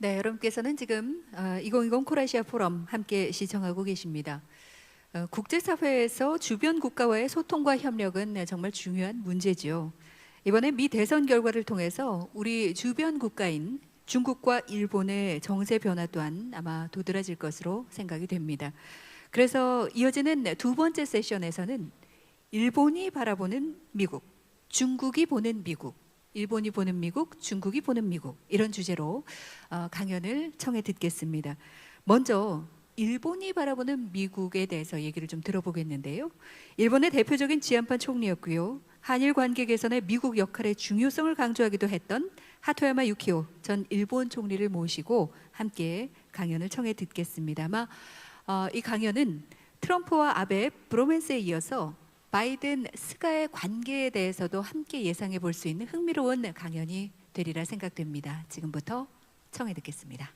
네, 여러분께서는 지금 2020 코라시아포럼 함께 시청하고 계십니다. 국제사회에서 주변 국가와의 소통과 협력은 정말 중요한 문제지요. 이번에 미 대선 결과를 통해서 우리 주변 국가인 중국과 일본의 정세 변화 또한 아마 도드라질 것으로 생각이 됩니다. 그래서 이어지는 두 번째 세션에서는 일본이 바라보는 미국, 중국이 보는 미국, 일본이 보는 미국, 중국이 보는 미국, 이런 주제로 강연을 청해 듣겠습니다. 먼저 일본이 바라보는 미국에 대해서 얘기를 좀 들어보겠는데요. 일본의 대표적인 지한판 총리였고요. 한일 관계 개선의 미국 역할의 중요성을 강조하기도 했던 하토야마 유키오 전 일본 총리를 모시고 함께 강연을 청해 듣겠습니다. 아마 이 강연은 트럼프와 아베 브로맨스에 이어서 바이든, 스가의 관계에 대해서도 함께 예상해 볼 수 있는 흥미로운 강연이 되리라 생각됩니다. 지금부터 청해 듣겠습니다.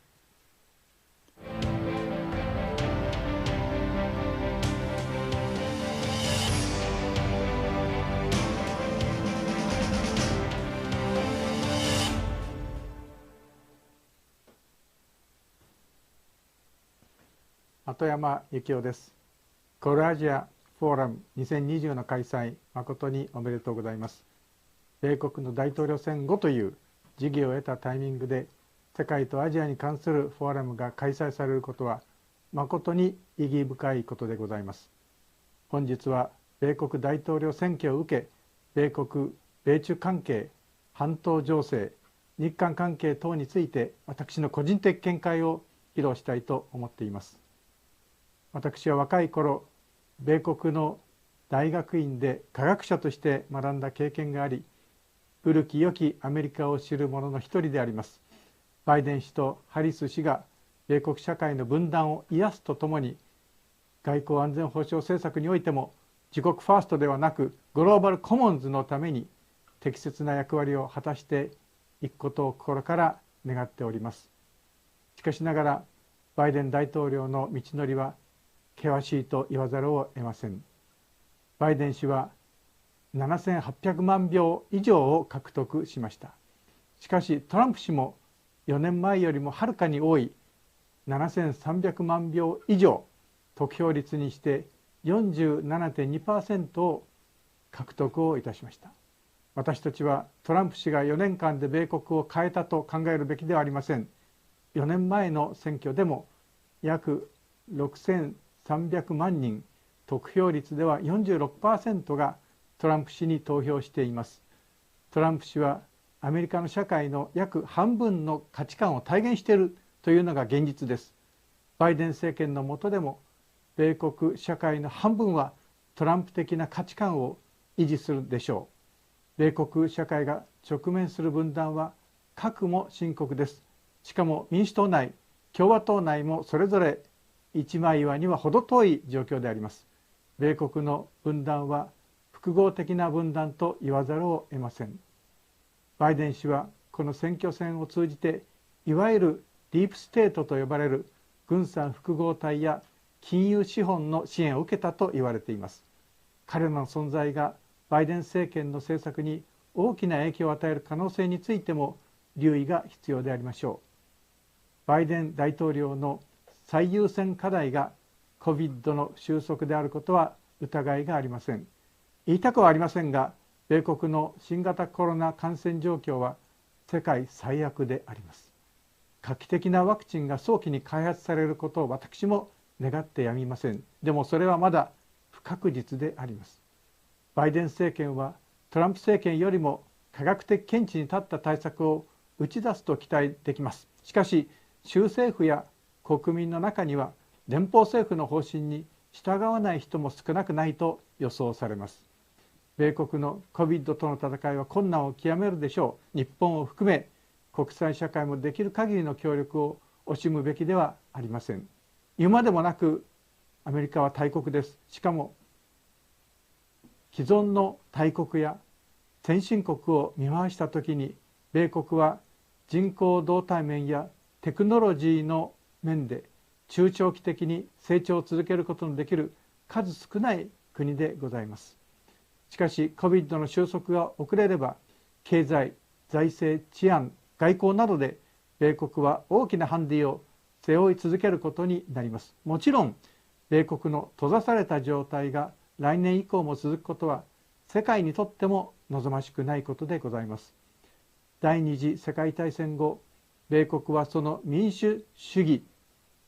하토야마 유키오です。コラシアフォーラム2020の開催、誠におめでとうございます。米国の大統領選後という時機を得たタイミングで、世界とアジアに関するフォーラムが開催されることは、誠に意義深いことでございます。本日は、米国大統領選挙を受け、米国・米中関係、半島情勢、日韓関係等について、私の個人的見解を披露したいと思っています。私は若い頃、米国の大学院で科学者として学んだ経験があり、古き良きアメリカを知る者の一人であります。バイデン氏とハリス氏が米国社会の分断を癒すとともに、外交安全保障政策においても自国ファーストではなくグローバルコモンズのために適切な役割を果たしていくことを心から願っております。しかしながら、バイデン大統領の道のりは険しいと言わざるを得ません。バイデン氏は7800万票以上を獲得しました。しかしトランプ氏も4年前よりもはるかに多い7300万票以上、得票率にして47.2% を獲得をいたしました。私たちはトランプ氏が4年間で米国を変えたと考えるべきではありません。4年前の選挙でも約6300万人、得票率では 46% がトランプ氏に投票しています。トランプ氏はアメリカの社会の約半分の価値観を体現しているというのが現実です。バイデン政権の下でも米国社会の半分はトランプ的な価値観を維持するでしょう。米国社会が直面する分断は核も深刻です。しかも民主党内、共和党内もそれぞれ一枚岩には程遠い状況であります。米国の分断は複合的な分断と言わざるを得ません。バイデン氏はこの選挙戦を通じて、いわゆるディープステートと呼ばれる軍産複合体や金融資本の支援を受けたと言われています。彼らの存在がバイデン政権の政策に大きな影響を与える可能性についても留意が必要でありましょう。バイデン大統領の最優先課題が COVID の収束であることは疑いがありません。言いたくはありませんが、米国の新型コロナ感染状況は世界最悪であります。画期的なワクチンが早期に開発されることを私も願ってやみません。でもそれはまだ不確実であります。バイデン政権はトランプ政権よりも科学的見地に立った対策を打ち出すと期待できます。しかし、州政府や国民の中には連邦政府の方針に従わない人も少なくないと予想されます。米国の COVID との戦いは困難を極めるでしょう。日本を含め国際社会もできる限りの協力を惜しむべきではありません。言うまでもなくアメリカは大国です。しかも既存の大国や先進国を見回したときに、米国は人口動態面やテクノロジーの面で中長期的に成長を続けることのできる数少ない国でございます。しかし COVID の収束が遅れれば、経済、財政、治安、外交などで米国は大きなハンディを背負い続けることになります。もちろん米国の閉ざされた状態が来年以降も続くことは世界にとっても望ましくないことでございます。第二次世界大戦後、米国はその民主主義、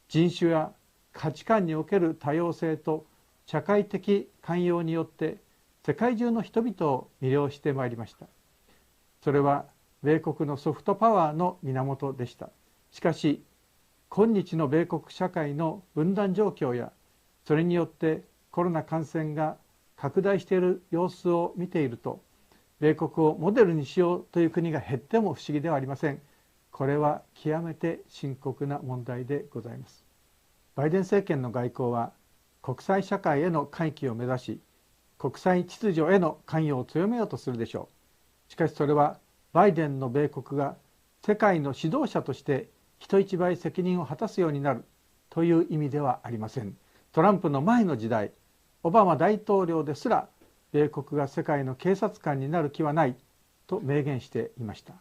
人種や価値観における多様性と社会的寛容によって世界中の人々を魅了してまいりました。それは米国のソフトパワーの源でした。しかし今日の米国社会の分断状況やそれによってコロナ感染が拡大している様子を見ていると、米国をモデルにしようという国が減っても不思議ではありません。これは極めて深刻な問題でございます。バイデン政権の外交は国際社会への回帰を目指し、国際秩序への関与を強めようとするでしょう。しかしそれはバイデンの米国が世界の指導者として人一倍責任を果たすようになるという意味ではありません。トランプの前の時代、オバマ大統領ですら米国が世界の警察官になる気はないと明言していました。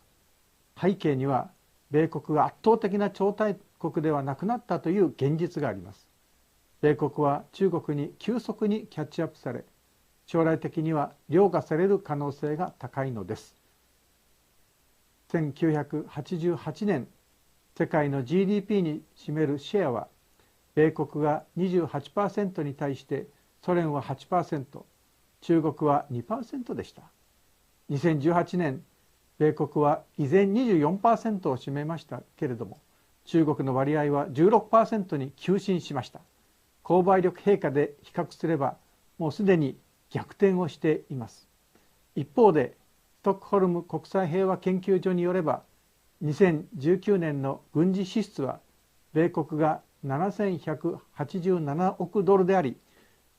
背景には米国が圧倒的な超大国ではなくなったという現実があります。米国は中国に急速にキャッチアップされ、将来的には凌駕される可能性が高いのです。1988年、世界の GDP に占めるシェアは米国が 28% に対してソ連は 8%、中国は 2% でした。2018年、米国は依然 24% を占めましたけれども、中国の割合は 16% に急進しました。購買力陛下で比較すればもうすでに逆転をしています。一方でストックホルム国際平和研究所によれば、2019年の軍事支出は米国が7187億ドルであり、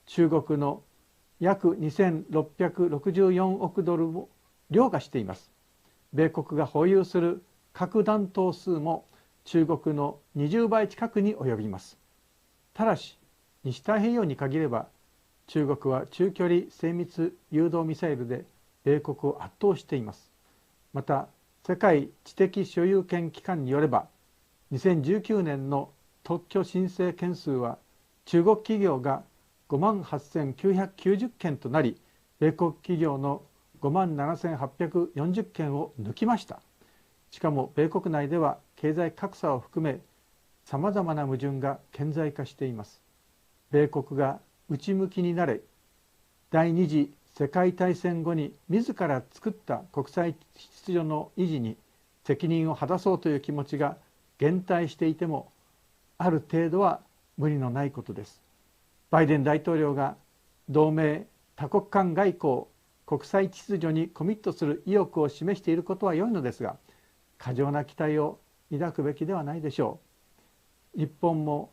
中国の約2664億ドルを凌駕しています。米国が保有する核弾頭数も中国の20倍近くに及びます。ただし西太平洋に限れば中国は中距離精密誘導ミサイルで米国を圧倒しています。また世界知的所有権機関によれば、2019年の特許申請件数は中国企業が58,990件となり、米国企業の57,840件を抜きました。しかも米国内では経済格差を含めさまざまな矛盾が顕在化しています。米国が内向きになれ、第二次世界大戦後に自ら作った国際秩序の維持に責任を果たそうという気持ちが減退していても、ある程度は無理のないことです。バイデン大統領が同盟、多国間外交、国際秩序にコミットする意欲を示していることは良いのですが、過剰な期待を抱くべきではないでしょう。日本も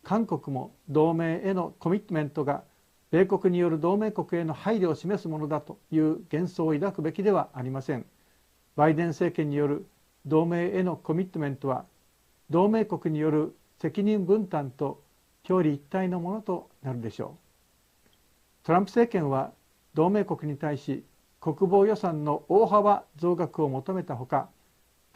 韓国も同盟へのコミットメントが米国による同盟国への配慮を示すものだという幻想を抱くべきではありません。バイデン政権による同盟へのコミットメントは同盟国による責任分担と表裏一体のものとなるでしょう。トランプ政権は同盟国に対し国防予算の大幅増額を求めたほか、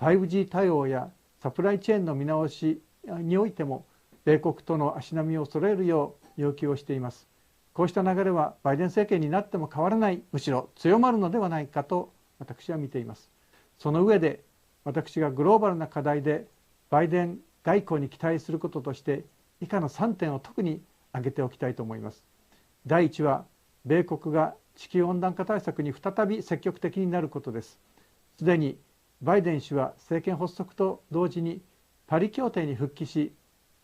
5G 対応やサプライチェーンの見直しにおいても米国との足並みを揃えるよう要求をしています。こうした流れはバイデン政権になっても変わらない、むしろ強まるのではないかと私は見ています。その上で私がグローバルな課題でバイデン外交に期待することとして以下の3点を特に挙げておきたいと思います。第1は米国が地球温暖化対策に再び積極的になることです。すでにバイデン氏は政権発足と同時にパリ協定に復帰し、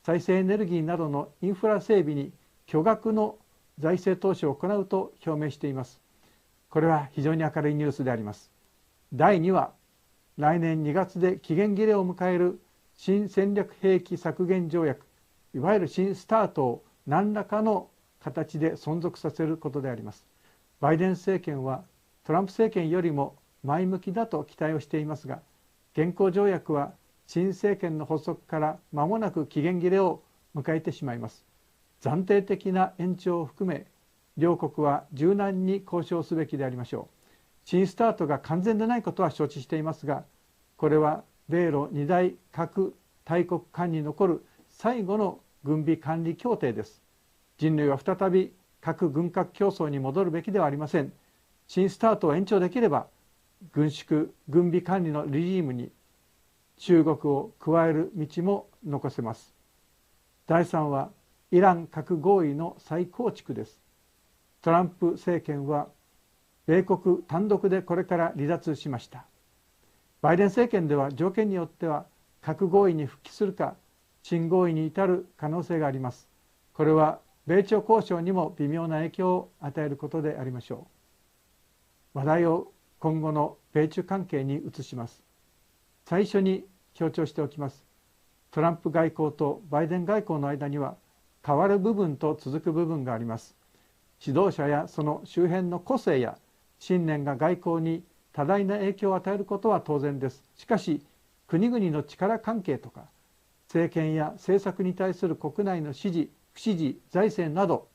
再生エネルギーなどのインフラ整備に巨額の財政投資を行うと表明しています。これは非常に明るいニュースであります。第2は来年2月で期限切れを迎える新戦略兵器削減条約、いわゆる新スタートを何らかの形で存続させることであります。バイデン政権はトランプ政権よりも前向きだと期待をしていますが、現行条約は新政権の発足から間もなく期限切れを迎えてしまいます。暫定的な延長を含め両国は柔軟に交渉すべきでありましょう。新スタートが完全でないことは承知していますが、これは米ロ二大核大国間に残る最後の軍備管理協定です。人類は再び核軍拡競争に戻るべきではありません。新スタートを延長できれば軍縮軍備管理のレジームに中国を加える道も残せます。第3はイラン核合意の再構築です。トランプ政権は米国単独でこれから離脱しました。バイデン政権では条件によっては核合意に復帰するか新合意に至る可能性があります。これは米朝交渉にも微妙な影響を与えることでありましょう。話題を今後の米中関係に移します。最初に強調しておきます。トランプ外交とバイデン外交の間には変わる部分と続く部分があります。指導者やその周辺の個性や信念が外交に多大な影響を与えることは当然です。しかし国々の力関係とか政権や政策に対する国内の支持不支持財政など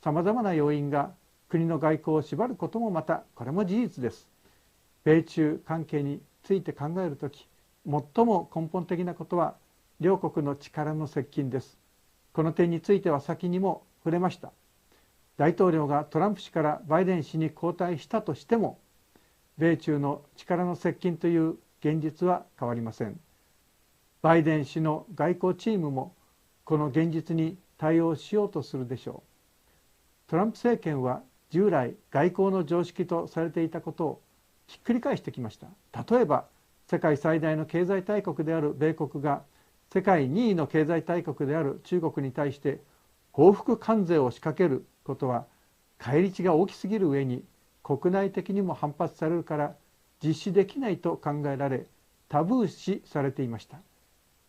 さまざまな要因が国の外交を縛ることもまたこれも事実です。米中関係について考えるとき最も根本的なことは両国の力の接近です。この点については先にも触れました。大統領がトランプ氏からバイデン氏に交代したとしても米中の力の接近という現実は変わりません。バイデン氏の外交チームもこの現実に対応しようとするでしょう。トランプ政権は従来外交の常識とされていたことをひっくり返してきました。例えば世界最大の経済大国である米国が世界2位の経済大国である中国に対して報復関税を仕掛けることは返り血が大きすぎる上に国内的にも反発されるから実施できないと考えられタブー視されていました。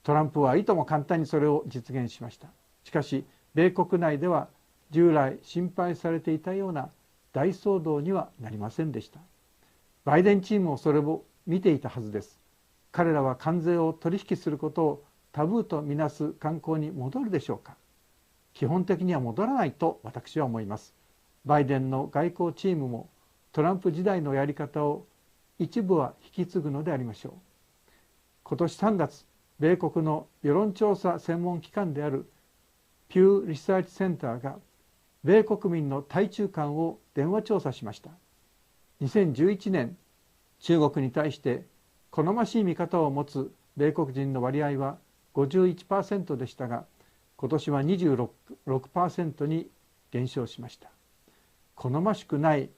トランプはいとも簡単にそれを実現しました。しかし米国内では従来心配されていたような大騒動にはなりませんでした。バイデンチームもそれを見ていたはずです。彼らは関税を取引することをタブーとみなす慣行に戻るでしょうか。基本的には戻らないと私は思います。バイデンの外交チームもトランプ時代のやり方を一部は引き継ぐのでありましょう。今年3月、米国の世論調査専門機関であるピューリサーチセンターが米国民の対中観を電話調査しました。2011年、中国に対して好ましい見方を持つ米国人の割合は 51% でしたが、今年は 26% に減少しました。好ましくない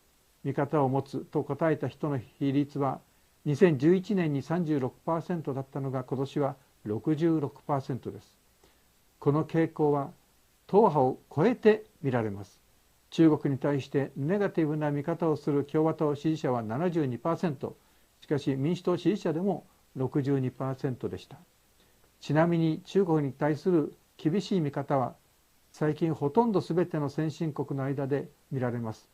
見方を持つと答えた人の比率は2011年に 36% だったのが今年は 66% です。この傾向は党派を超えて見られます。中国に対してネガティブな見方をする共和党支持者は 72%、しかし民主党支持者でも 62% でした。ちなみに中国に対する厳しい見方は最近ほとんど全ての先進国の間で見られます。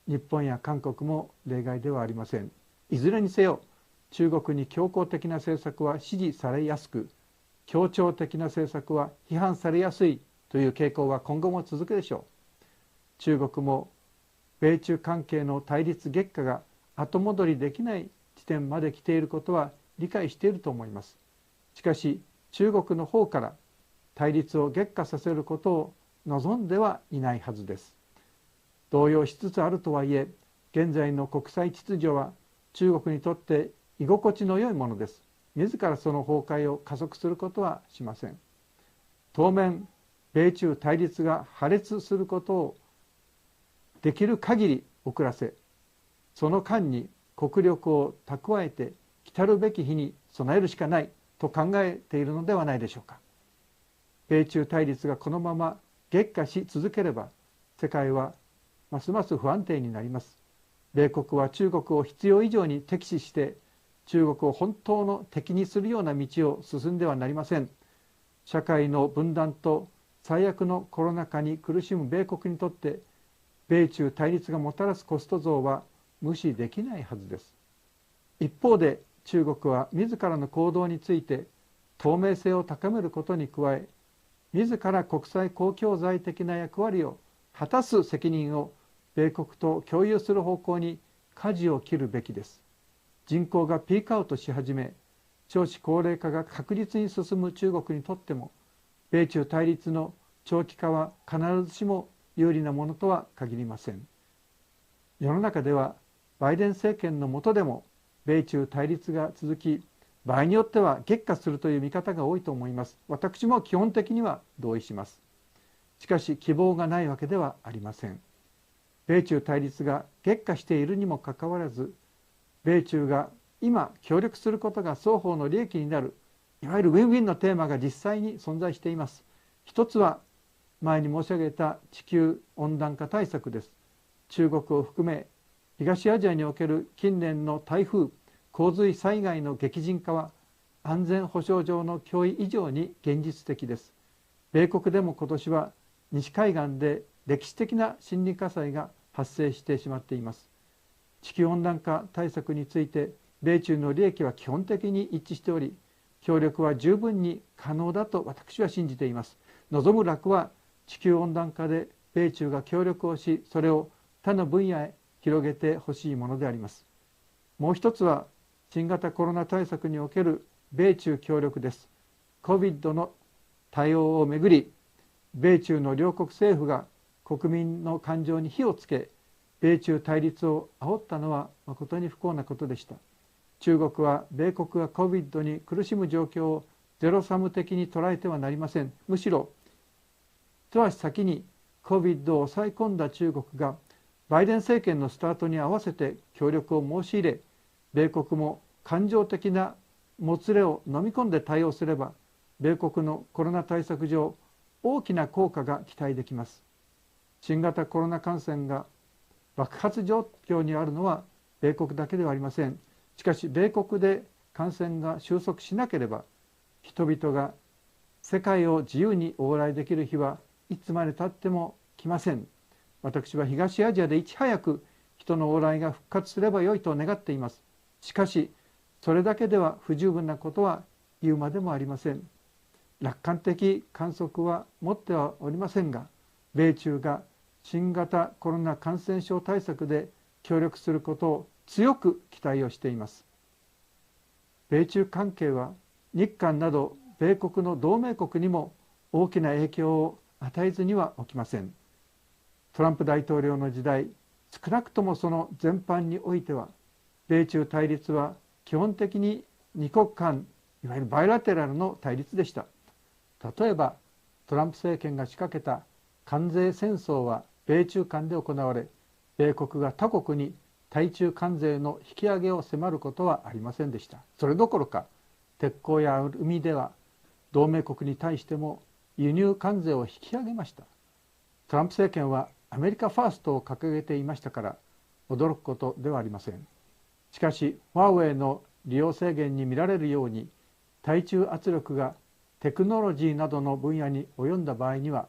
日本や韓国も例外ではありません。いずれにせよ中国に強硬的な政策は支持されやすく、協調的な政策は批判されやすいという傾向は今後も続くでしょう。中国も米中関係の対立激化が後戻りできない地点まで来ていることは理解していると思います。しかし中国の方から対立を激化させることを望んではいないはずです。動揺しつつあるとはいえ、現在の国際秩序は中国にとって居心地の良いものです。自らその崩壊を加速することはしません。当面米中対立が破裂することをできる限り遅らせ、その間に国力を蓄えて来るべき日に備えるしかないと考えているのではないでしょうか。米中対立がこのまま激化し続ければ世界はますます不安定になります。米国は中国を必要以上に敵視して中国を本当の敵にするような道を進んではなりません。社会の分断と最悪のコロナ禍に苦しむ米国にとって米中対立がもたらすコスト増は無視できないはずです。一方で中国は自らの行動について透明性を高めることに加え、自ら国際公共財的な役割を果たす責任を米国と共有する方向に舵を切るべきです。人口がピークアウトし始め、少子高齢化が確実に進む中国にとっても、米中対立の長期化は必ずしも有利なものとは限りません。世の中ではバイデン政権の下でも米中対立が続き、場合によっては激化するという見方が多いと思います。私も基本的には同意します。しかし希望がないわけではありません。米中対立が激化しているにもかかわらず、米中が今協力することが双方の利益になる、いわゆるウィンウィンのテーマが実際に存在しています。一つは前に申し上げた地球温暖化対策です。中国を含め東アジアにおける近年の台風・洪水災害の激甚化は安全保障上の脅威以上に現実的です。米国でも今年は西海岸で歴史的な森林火災が発生してしまっています。地球温暖化対策について米中の利益は基本的に一致しており、協力は十分に可能だと私は信じています。望む楽は地球温暖化で米中が協力をし、それを他の分野へ広げてほしいものであります。もう一つは新型コロナ対策における米中協力です。COVID の対応をめぐり、米中の両国政府が国民の感情に火をつけ、米中対立を煽ったのは誠に不幸なことでした。中国は米国が COVID に苦しむ状況をゼロサム的に捉えてはなりません。むしろ一足先に COVID を抑え込んだ中国がバイデン政権のスタートに合わせて協力を申し入れ、米国も感情的なもつれを飲み込んで対応すれば、米国のコロナ対策上大きな効果が期待できます。新型コロナ感染が爆発状況にあるのは米国だけではありません。しかし米国で感染が収束しなければ、人々が世界を自由に往来できる日はいつまでたっても来ません。私は東アジアでいち早く人の往来が復活すればよいと願っています。しかしそれだけでは不十分なことは言うまでもありません。楽観的観測は持ってはおりませんが、米中が新型コロナ感染症対策で協力することを強く期待をしています。米中関係は日韓など米国の同盟国にも大きな影響を与えずにはおきません。トランプ大統領の時代、少なくともその全般においては、米中対立は基本的に二国間、いわゆるバイラテラルの対立でした。例えばトランプ政権が仕掛けた関税戦争は米中間で行われ、米国が他国に対中関税の引き上げを迫ることはありませんでした。それどころか鉄鋼やアルミでは同盟国に対しても輸入関税を引き上げました。トランプ政権はアメリカファーストを掲げていましたから驚くことではありません。しかしファーウェイの利用制限に見られるように対中圧力がテクノロジーなどの分野に及んだ場合には、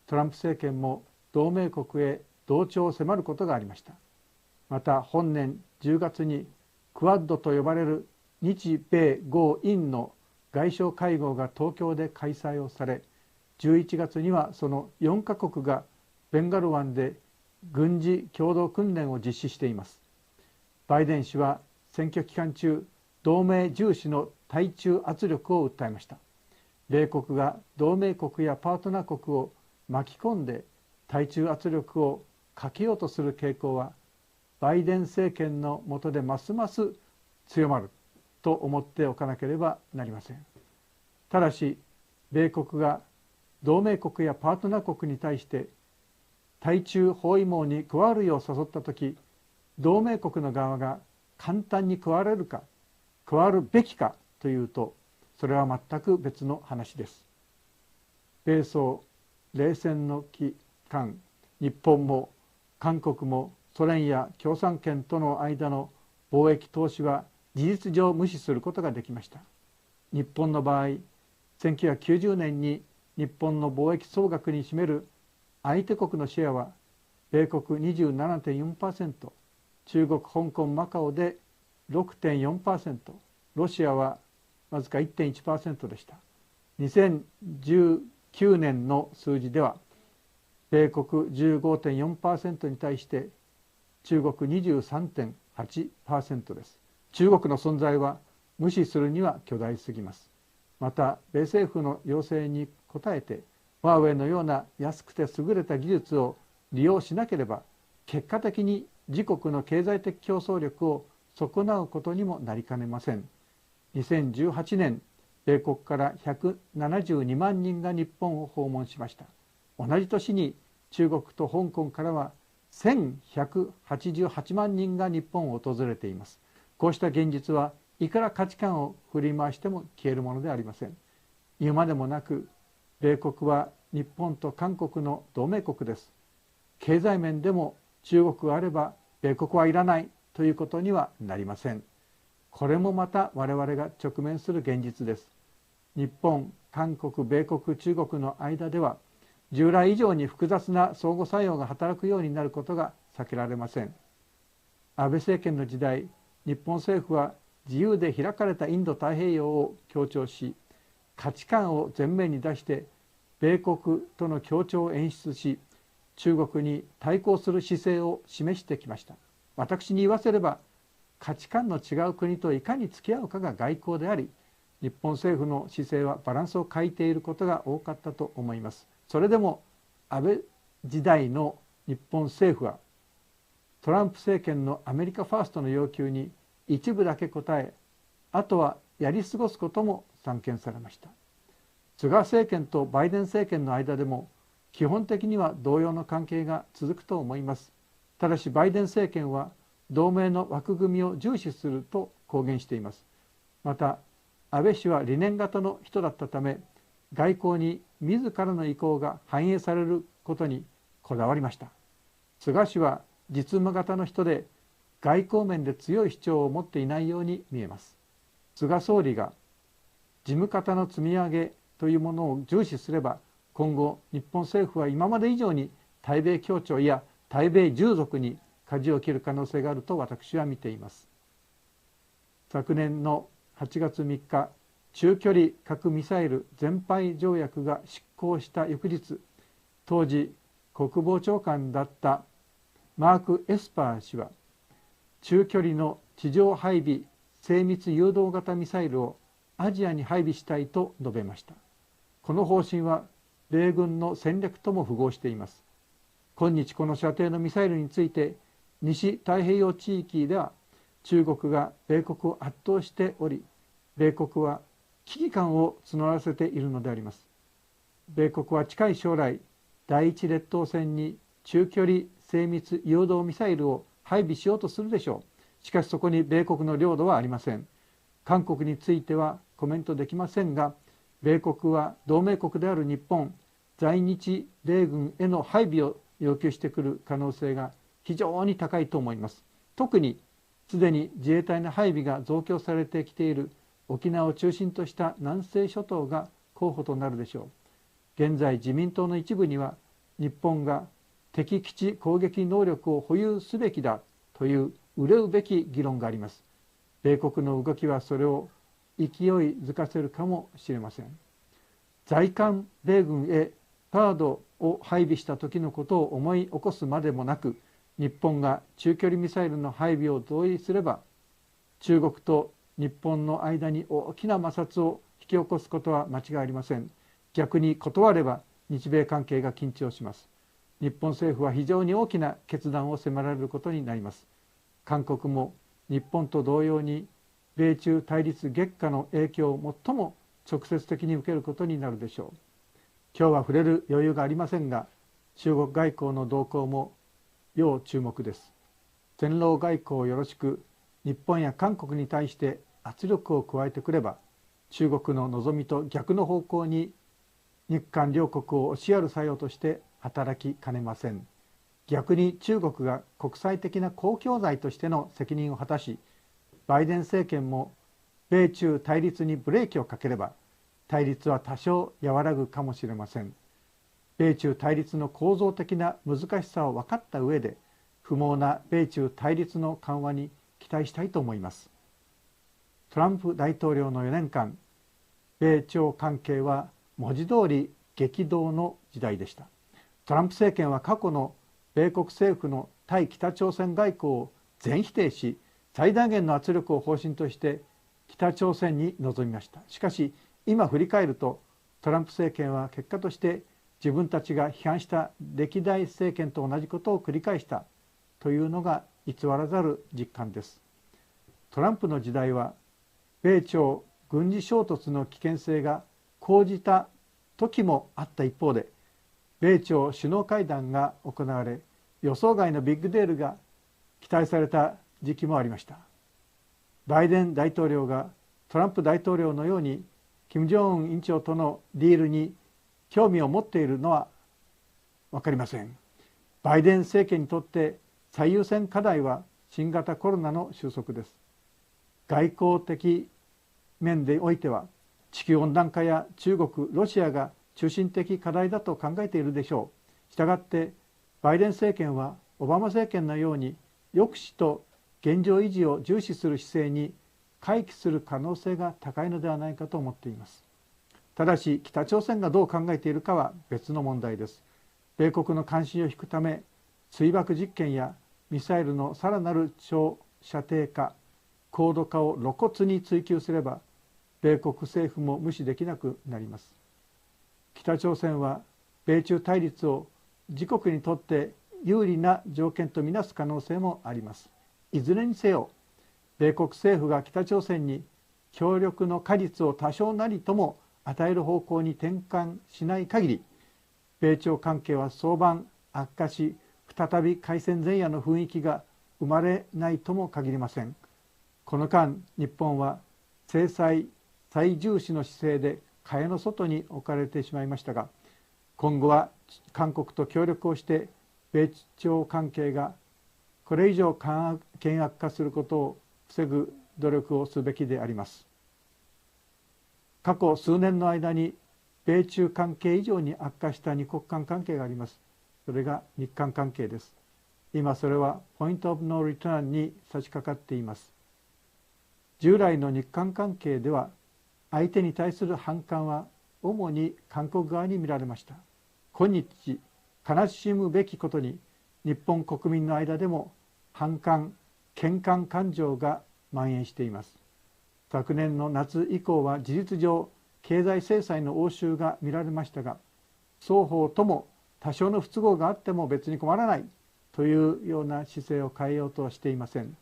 トランプ政権も同盟国へ同調を迫ることがありました。また本年10月にクアッドと呼ばれる日米豪印の外相会合が東京で開催をされ、11月にはその4カ国がベンガル湾で軍事共同訓練を実施しています。バイデン氏は選挙期間中、同盟重視の対中圧力を訴えました。米国が同盟国やパートナー国を巻き込んで対中圧力をかけようとする傾向はバイデン政権の下でますます強まると思っておかなければなりません。ただし米国が同盟国やパートナー国に対して対中包囲網に加わるよう誘ったとき、同盟国の側が簡単に加われるか加わるべきかというと、それは全く別の話です。米ソ冷戦の期間、日本も韓国もソ連や共産圏との間の貿易投資は事実上無視することができました。日本の場合、1990年に日本の貿易総額に占める相手国のシェアは米国 27.4%、中国、香港、マカオで 6.4%、ロシアはわずか 1.1% でした。2019年の数字では米国 15.4% に対して中国 23.8% です。中国の存在は無視するには巨大すぎます。また米政府の要請に応えてファーウェイのような安くて優れた技術を利用しなければ結果的に自国の経済的競争力を損なうことにもなりかねません。2018年米国から172万人が日本を訪問しました。同じ年に中国と香港からは1188万人が日本を訪れています。こうした現実はいくら価値観を振り回しても消えるものではありません。言うまでもなく米国は日本と韓国の同盟国です。経済面でも中国があれば米国はいらないということにはなりません。これもまた我々が直面する現実です。日本、韓国、米国、中国の間では従来以上に複雑な相互作用が働くようになることが避けられません。安倍政権の時代、日本政府は自由で開かれたインド太平洋を強調し、価値観を前面に出して米国との協調を演出し、中国に対抗する姿勢を示してきました。私に言わせれば、価値観の違う国といかに付き合うかが外交であり、日本政府の姿勢はバランスを欠いていることが多かったと思います。それでも安倍時代の日本政府はトランプ政権のアメリカファーストの要求に一部だけ応え、あとはやり過ごすことも散見されました。菅政権とバイデン政権の間でも基本的には同様の関係が続くと思います。ただしバイデン政権は同盟の枠組みを重視すると公言しています。また安倍氏は理念型の人だったため、外交に自らの意向が反映されることにこだわりました。菅氏は実務型の人で外交面で強い主張を持っていないように見えます。菅総理が事務方の積み上げというものを重視すれば、今後日本政府は今まで以上に対米協調や対米従属に舵を切る可能性があると私は見ています。昨年の8月3日、中距離核ミサイル全廃条約が失効した翌日、当時国防長官だったマーク・エスパー氏は中距離の地上配備精密誘導型ミサイルをアジアに配備したいと述べました。この方針は米軍の戦略とも符合しています。今日この射程のミサイルについて西太平洋地域では中国が米国を圧倒しており、米国は危機感を募らせているのであります。米国は近い将来第一列島線に中距離精密誘導ミサイルを配備しようとするでしょう。しかしそこに米国の領土はありません。韓国についてはコメントできませんが、米国は同盟国である日本、在日米軍への配備を要求してくる可能性が非常に高いと思います。特にすでに自衛隊の配備が増強されてきている沖縄を中心とした南西諸島が候補となるでしょう。現在自民党の一部には日本が敵基地攻撃能力を保有すべきだという憂うべき議論があります。米国の動きはそれを勢いづかせるかもしれません。在韓米軍へタードを配備した時のことを思い起こすまでもなく、日本が中距離ミサイルの配備を同意すれば中国と日本の間に大きな摩擦を引き起こすことは間違いありません。逆に断れば日米関係が緊張します。日本政府は非常に大きな決断を迫られることになります。韓国も日本と同様に米中対立激化の影響を最も直接的に受けることになるでしょう。今日は触れる余裕がありませんが、中国外交の動向も要注目です。戦狼外交をよろしく日本や韓国に対して圧力を加えてくれば、中国の望みと逆の方向に日韓両国を押しやる作用として働きかねません。逆に中国が国際的な公共財としての責任を果たし、バイデン政権も米中対立にブレーキをかければ、対立は多少和らぐかもしれません。米中対立の構造的な難しさを分かった上で、不毛な米中対立の緩和に期待したいと思います。トランプ大統領の4年間、米朝関係は文字通り激動の時代でした。トランプ政権は過去の米国政府の対北朝鮮外交を全否定し、最大限の圧力を方針として北朝鮮に臨みました。しかし今振り返ると、トランプ政権は結果として自分たちが批判した歴代政権と同じことを繰り返したというのが偽らざる実感です。トランプの時代は米朝軍事衝突の危険性が講じた時もあった一方で、米朝首脳会談が行われ、予想外のビッグデールが期待された時期もありました。バイデン大統領がトランプ大統領のように金正恩委員長とのディールに興味を持っているのは分かりません。バイデン政権にとって最優先課題は新型コロナの収束です。外交的面でおいては地球温暖化や中国、ロシアが中心的課題だと考えているでしょう。したがってバイデン政権はオバマ政権のように抑止と現状維持を重視する姿勢に回帰する可能性が高いのではないかと思っています。ただし北朝鮮がどう考えているかは別の問題です。米国の関心を引くため水爆実験やミサイルのさらなる長射程化、高度化を露骨に追求すれば米国政府も無視できなくなります。北朝鮮は米中対立を自国にとって有利な条件とみなす可能性もあります。いずれにせよ米国政府が北朝鮮に協力の果実を多少なりとも与える方向に転換しない限り、米朝関係は早晚悪化し、再び開戦前夜の雰囲気が生まれないとも限りません。この間日本は制裁最重視の姿勢で蚊帳の外に置かれてしまいましたが、今後は韓国と協力をして米朝関係がこれ以上険悪化することを防ぐ努力をすべきであります。過去数年の間に米中関係以上に悪化した二国間関係があります。それが日韓関係です。今それはポイントオブノーリターンに差し掛かっています。従来の日韓関係では相手に対する反感は主に韓国側に見られました。今日悲しむべきことに日本国民の間でも反感・喧嘩感情が蔓延しています。昨年の夏以降は事実上経済制裁の応酬が見られましたが、双方とも多少の不都合があっても別に困らないというような姿勢を変えようとはしていません。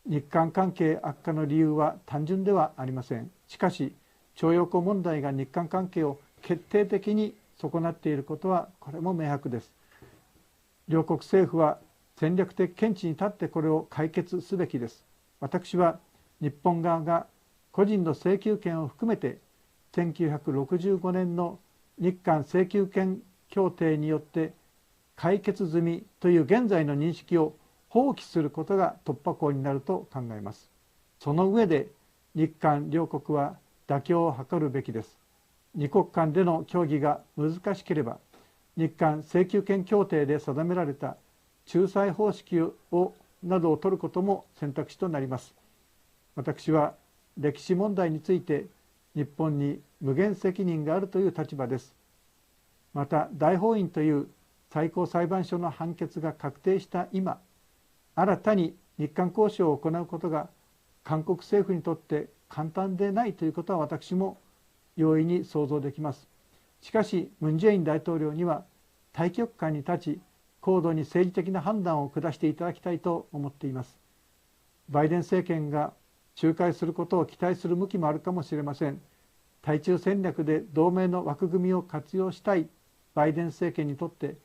日韓関係悪化の理由は単純ではありません。しかし徴用工問題が日韓関係を決定的に損なっていることはこれも明白です。両国政府は戦略的見地に立ってこれを解決すべきです。私は日本側が個人の請求権を含めて1965年の日韓請求権協定によって解決済みという現在の認識を放棄することが突破口になると考えます。その上で日韓両国は妥協を図るべきです。二国間での協議が難しければ日韓請求権協定で定められた仲裁方式などを取ることも選択肢となります。私は歴史問題について日本に無限責任があるという立場です。また大法院という最高裁判所の判決が確定した今、新たに日韓交渉を行うことが韓国政府にとって簡単でないということは私も容易に想像できます。しかしムン・ジェイン大統領には大局観に立ち、高度に政治的な判断を下していただきたいと思っています。バイデン政権が仲介することを期待する向きもあるかもしれません。対中戦略で同盟の枠組みを活用したいバイデン政権にとって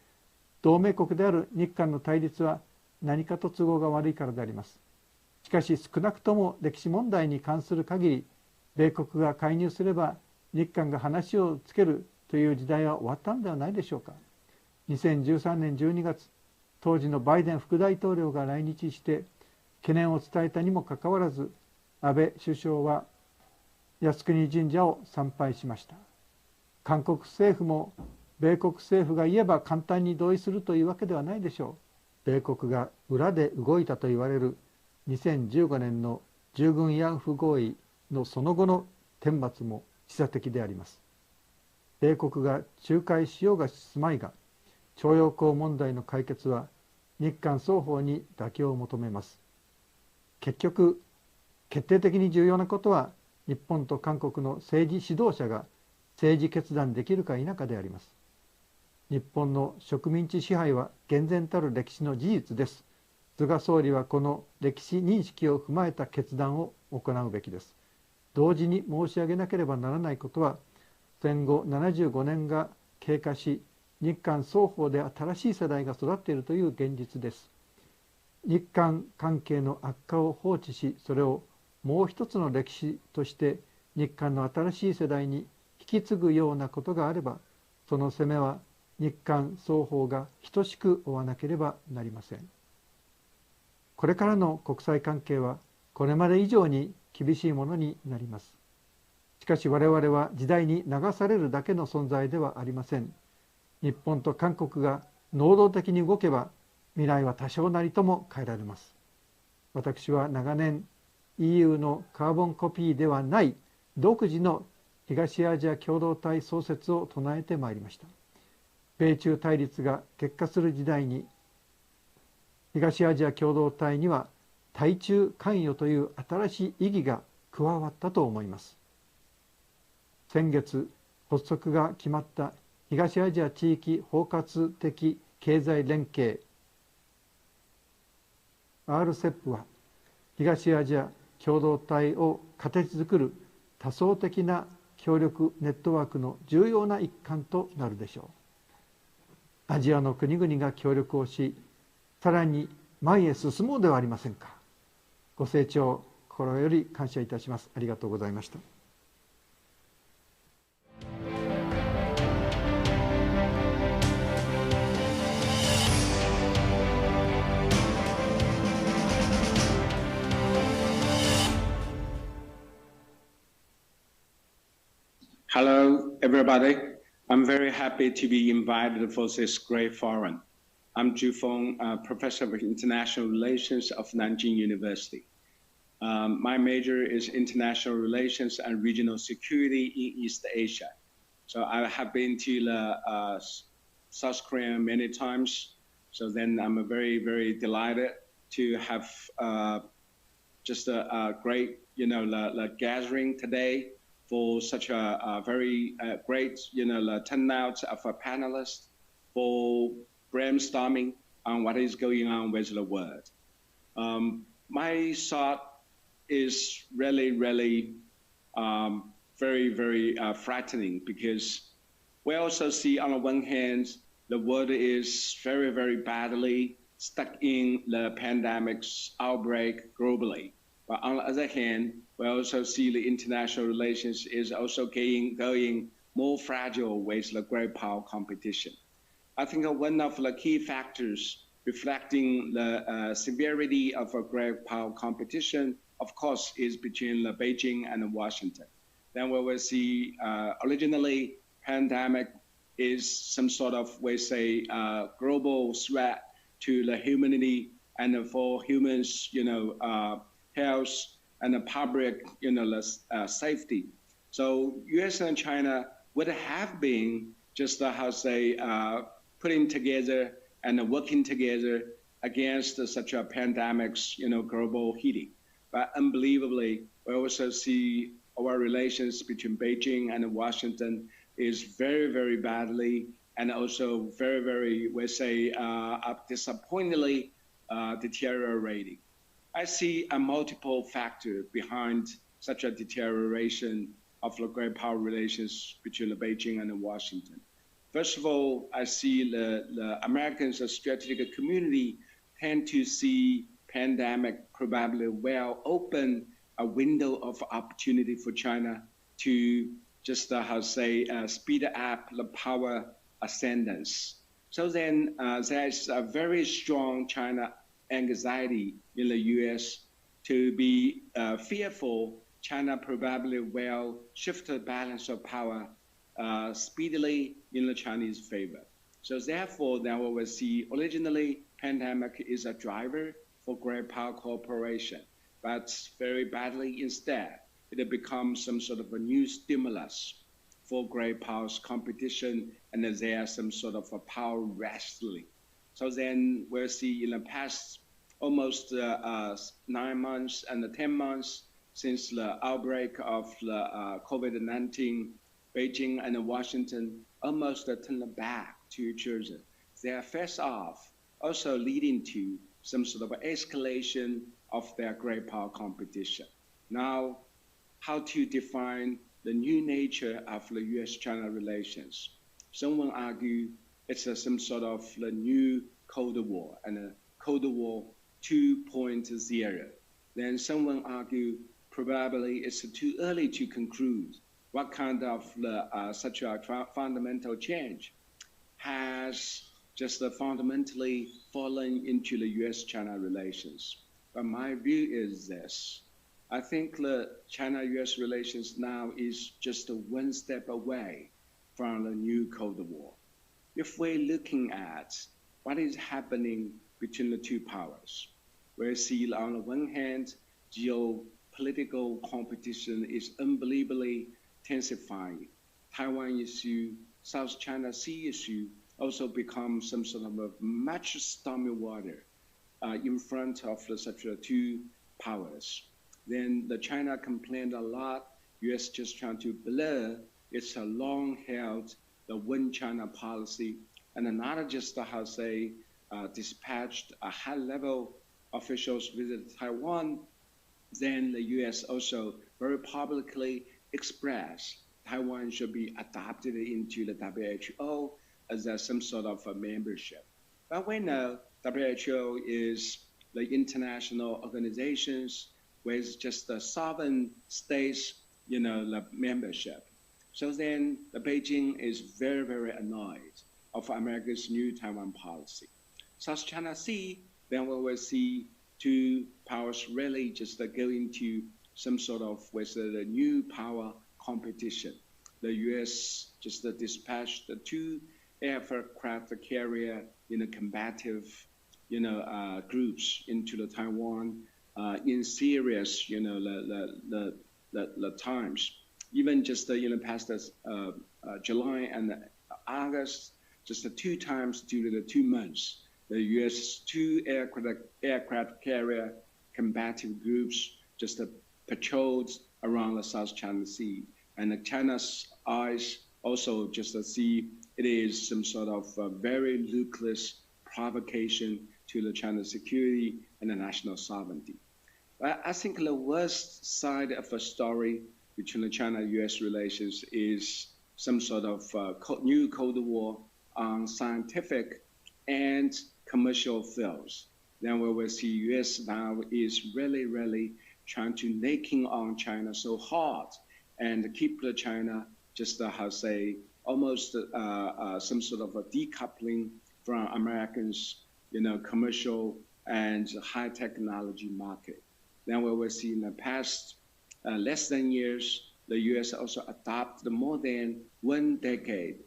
同盟国である日韓の対立は何かと都合が悪いからであります。しかし少なくとも歴史問題に関する限り米国が介入すれば日韓が話をつけるという時代は終わったのではないでしょうか。2013年12月、当時のバイデン副大統領が来日して懸念を伝えたにもかかわらず、安倍首相は靖国神社を参拝しました。韓国政府も米国政府が言えば簡単に同意するというわけではないでしょう。米国が裏で動いたと言われる2015年の従軍慰安婦合意のその後の顛末も示唆的であります。米国が仲介しようがしまいが、徴用工問題の解決は日韓双方に妥協を求めます。結局決定的に重要なことは、日本と韓国の政治指導者が政治決断できるか否かであります。日本の植民地支配は厳然たる歴史の事実です。菅総理はこの歴史認識を踏まえた決断を行うべきです。同時に申し上げなければならないことは、戦後75年が経過し、日韓双方で新しい世代が育っているという現実です。日韓関係の悪化を放置し、それをもう一つの歴史として日韓の新しい世代に引き継ぐようなことがあれば、その責めは日韓双方が等しく負わなければなりません。これからの国際関係はこれまで以上に厳しいものになります。しかし我々は時代に流されるだけの存在ではありません。日本と韓国が能動的に動けば未来は多少なりとも変えられます。私は長年 EU のカーボンコピーではない独自の東アジア共同体創設を唱えてまいりました。米中対立が激化する時代に、東アジア共同体には対中関与という新しい意義が加わったと思います。先月発足が決まった東アジア地域包括的経済連携 RCEP は東アジア共同体を形作る多層的な協力ネットワークの重要な一環となるでしょう。アジアの国々が協力をし、さらに前へ進もうではありませんか。ご清聴心より感謝いたします。ありがとうございました。Hello, everybody. I'm very happy to be invited for this great forum. I'm Zhu Feng, Professor of International Relations of Nanjing University. My major is International Relations and Regional Security in East Asia. So I have been to South Korea many times. So then I'm very, very delighted to have just a great, gathering today for such a very great, turnout of panelists for brainstorming on what is going on with the world. My thought is really, really very, very frightening, because we also see on the one hand, the world is very, very badly stuck in the pandemic's outbreak globally. But on the other hand, we also see the international relations is also going more fragile with the great power competition. I think one of the key factors reflecting the severity of a great power competition, of course, is between Beijing and Washington. Then we will see originally pandemic is some sort of, we say, global threat to the humanity and for humans, health and the public, safety. So U.S. and China would have been just, putting together and working together against such a pandemic's, global heating. But unbelievably, we also see our relations between Beijing and Washington is very, very badly and also very, very, disappointingly deteriorating. I see a multiple factor behind such a deterioration of the great power relations between Beijing and Washington. First of all, I see the Americans, the strategic community, tend to see pandemic probably will open a window of opportunity for China to just, speed up the power ascendance. So then there's a very strong China anxiety in the U.S. to be fearful China probably will shift the balance of power speedily in the Chinese favor. So therefore, now we will see originally pandemic is a driver for great power cooperation, but very badly instead, it becomes some sort of a new stimulus for great powers competition, and there's some sort of a power wrestling. So then we'll see in the past almost 9 months and 10 months, since the outbreak of the COVID-19, Beijing and Washington almost turned back to each other. They are face off, also leading to some sort of escalation of their great power competition. Now, how to define the new nature of the U.S.-China relations? Someone argue it's some sort of the new Cold War and a Cold War 2.0. Then someone argue probably it's too early to conclude what kind of such a fundamental change has just fundamentally fallen into the U.S.-China relations. But my view is this. I think the China-U.S. relations now is just one step away from the new Cold War. If we're looking at what is happening between the two powers, we see on the one hand, geopolitical competition is unbelievably intensifying. Taiwan issue, South China Sea issue also become some sort of a much stormy water in front of such two powers. Then the China complained a lot. U.S. just trying to blur its long-held the one China policy, and not just how say dispatched a high-level officials visit Taiwan. Then the U.S. also very publicly expressed Taiwan should be adopted into the WHO as some sort of a membership. But we know WHO is the international organizations with just the sovereign states, the membership. So then the Beijing is very, very annoyed of America's new Taiwan policy. South China Sea, then we will see two powers really just go into some sort of with the new power competition. The U.S. just dispatched the two aircraft carrier combative groups into the Taiwan in serious the times. Even just past July and August, just 2 times during the 2 months, the U.S. two aircraft carrier combative groups just patrolled around the South China Sea, and China's eyes also just see it is some sort of very ruthless provocation to the China's security and the national sovereignty. But I think the worst side of the story between the China-U.S. relations is some sort of new Cold War on scientific and commercial fields. Then we will see U.S. now is really, really trying to nagging on China so hard and keep the China just almost some sort of a decoupling from Americans, commercial and high technology market. Then we will see in the past less than years, the U.S. also adopted more than 1 decade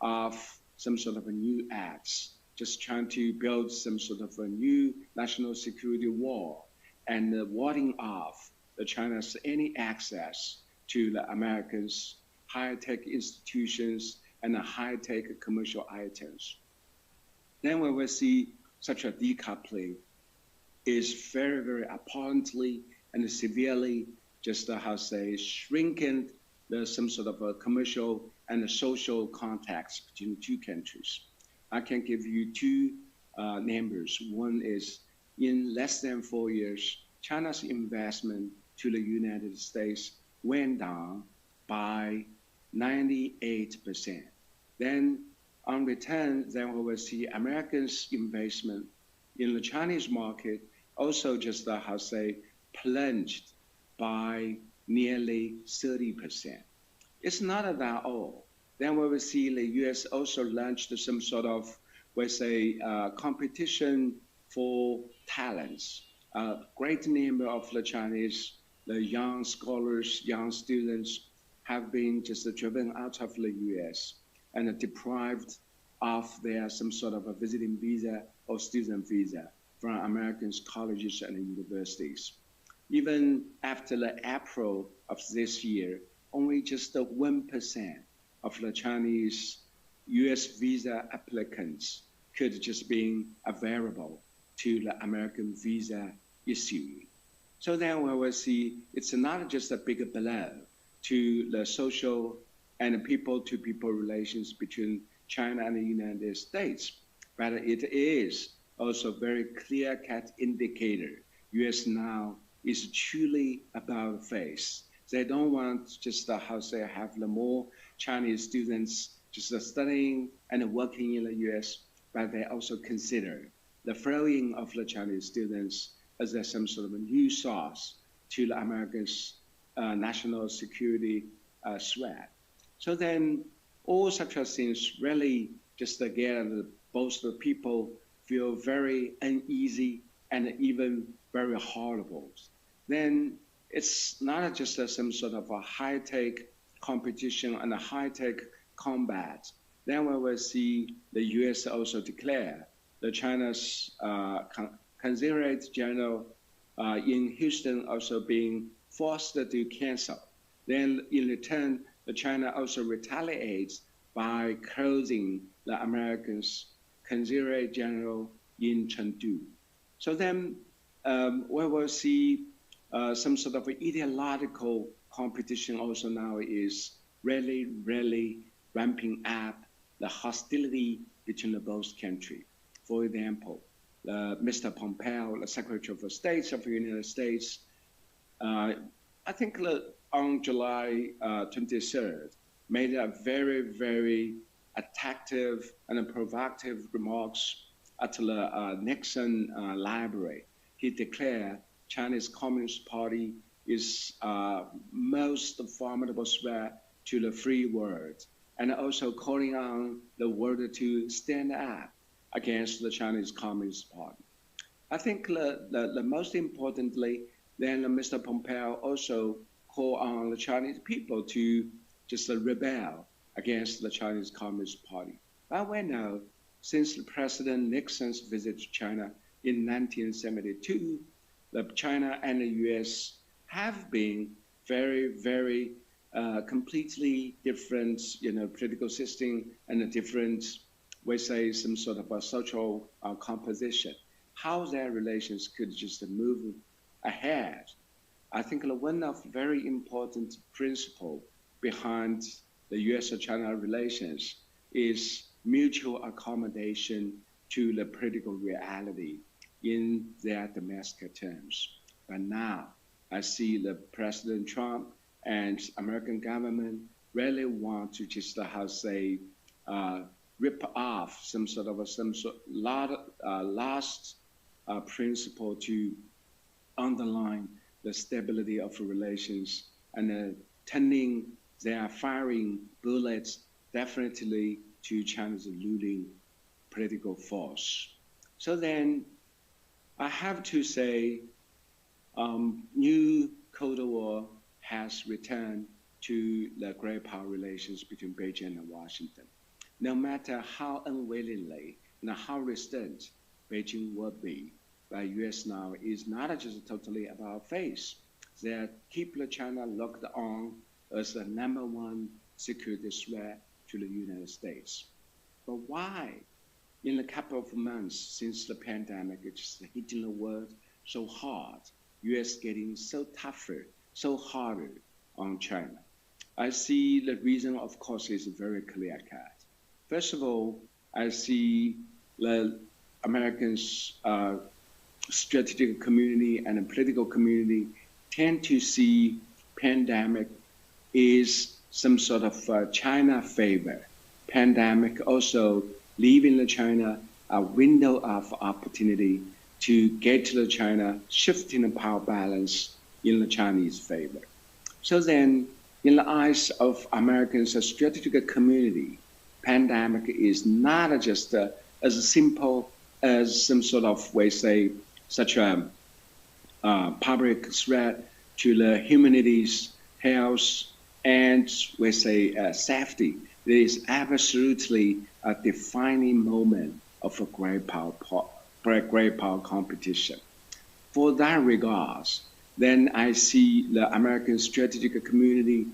of some sort of a new acts, just trying to build some sort of a new national security wall and warding off the China's any access to the Americans' high-tech institutions and the high-tech commercial items. Then we will see such a decoupling is very, very apparently and severely just shrinking some sort of a commercial and a social context between the two countries. I can give you 2 numbers. One is in less than 4 years, China's investment to the United States went down by 98%. Then on return, then we will see Americans' investment in the Chinese market also just plunged by nearly 30%. It's not that all. Then we will see the U.S. also launched some sort of, competition for talents. A great number of the Chinese, the young scholars, young students have been just driven out of the U.S. and deprived of their some sort of a visiting visa or student visa from American colleges and universities. Even after the April of this year, only just 1% of the Chinese U.S. visa applicants could just be available to the American visa issuing. So then we will see it's not just a big blow to the social and people-to-people relations between China and the United States, but it is also very clear-cut indicator. U.S. now is truly about face. They don't want just have the more Chinese students just studying and working in the U.S., but they also consider the flowing of the Chinese students as some sort of a new source to the Americans' national security threat. So then all such things really just again, both the people feel very uneasy and even very horrible. Then it's not just some sort of a high-tech competition and a high-tech combat. Then we will see the U.S. also declare the China's consulate general in Houston also being forced to cancel. Then in return, the China also retaliates by closing the Americans' consulate general in Chengdu. So then we will see some sort of ideological competition also now is really ramping up the hostility between the both countries. For example, Mr. Pompeo, the Secretary of State of the United States, I think on July 23rd, made a very attractive and provocative remarks at the Nixon Library. He declared Chinese Communist Party is most formidable threat to the free world, and also calling on the world to stand up against the Chinese Communist Party. I think the most importantly, then Mr. Pompeo also called on the Chinese people to just rebel against the Chinese Communist Party. But we know since President Nixon's visit to China in 1972, China and the U.S. have been very completely different, political system and a different, we say, some sort of a social composition. How their relations could just move ahead. I think one of very important principle behind the U.S.-China relations is mutual accommodation to the political reality in their domestic terms. But now I see the President Trump and American government really want to just rip off some sort of last principle to underline the stability of relations and turning their firing bullets definitely to China's ruling political force. So then I have to say new Cold War has returned to the great power relations between Beijing and Washington. No matter how unwillingly and how resistant Beijing will be, the U.S. now is not just totally about face. They keep China locked on as the #1 security threat to the United States. But why? In a couple of months since the pandemic, it's hitting the world so hard, U.S. getting so tougher, so harder on China. I see the reason, of course, is very clear-cut. First of all, I see the Americans' strategic community and the political community tend to see pandemic is some sort of China favor. Pandemic also leaving China a window of opportunity to get to China, shifting the power balance in the Chinese favor. So then, in the eyes of Americans' strategic community, pandemic is not just as simple as some sort of, we say, such a public threat to the humanity's health and, we say, safety. It is absolutely a defining moment of a great power competition. For that regards, then I see the American strategic community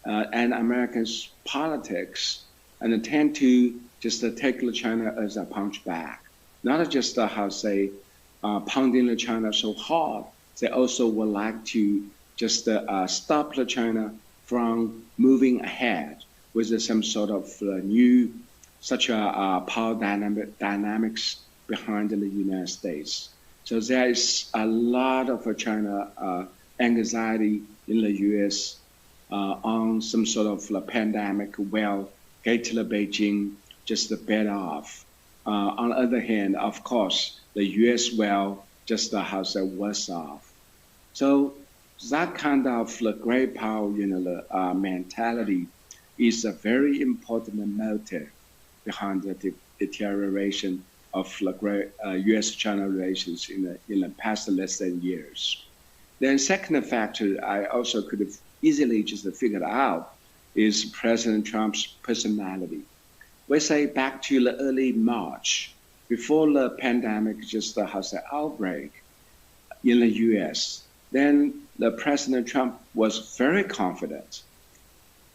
and Americans' politics and tend to just take China as a punch back, not just pounding China so hard, they also would like to just stop China from moving ahead with some sort of new, such a power dynamics behind the United States. So there is a lot of China anxiety in the U.S. On some sort of pandemic. Well, get to Beijing just better off. On the other hand, of course, the U.S. will just has a worse off. So that kind of great power, mentality is a very important motive behind the deterioration of U.S.-China relations in the past less than years. Then second factor I also could have easily just figured out is President Trump's personality. We say back to the early March, before the pandemic just has an outbreak in the U.S., then the President Trump was very confident.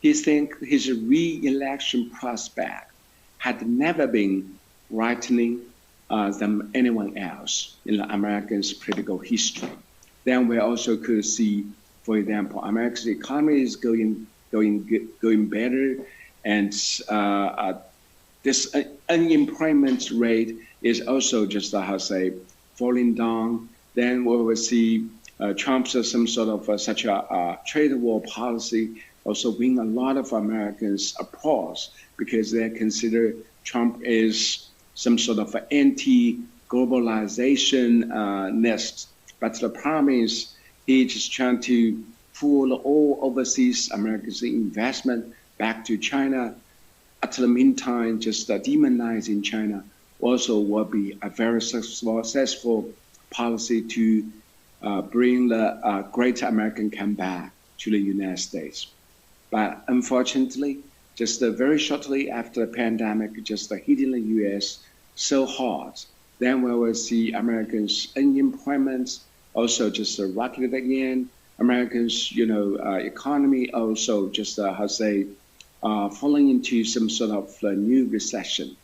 He think his re-election prospect had never been brightening than anyone else in the Americans' political history. Then we also could see, for example, America's economy is going better, and this unemployment rate is also just falling down. Then we will see Trump's some sort of such a trade war policy also win a lot of Americans' applause because they consider Trump is some sort of anti-globalization nest. But the problem is he's just trying to pull all overseas Americans' investment back to China. At the meantime, just demonizing China also will be a very successful policy to bring the great American comeback to the United States. But unfortunately, just very shortly after the pandemic, just hitting the U.S. so hard, then we will see Americans' unemployment also just rocketed again. Americans, economy also just falling into some sort of new recession.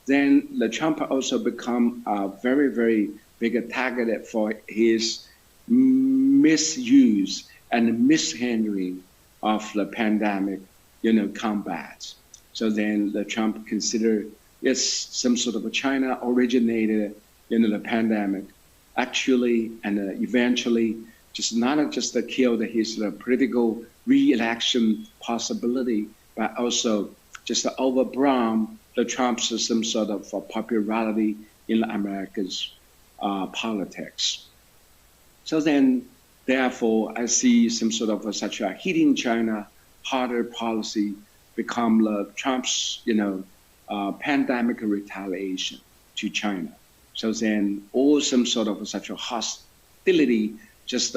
Then the Trump also become a very, very big target for his misuse and mishandling of the pandemic, combat. So then the Trump consider it's some sort of a China originated, the pandemic, actually and eventually just not just killed his political re-election possibility, but also just overblown the Trump's some sort of popularity in America's politics. So then, therefore, I see some sort of such a hitting China harder policy become the Trump's, pandemic retaliation to China. So then, all some sort of such a hostility, just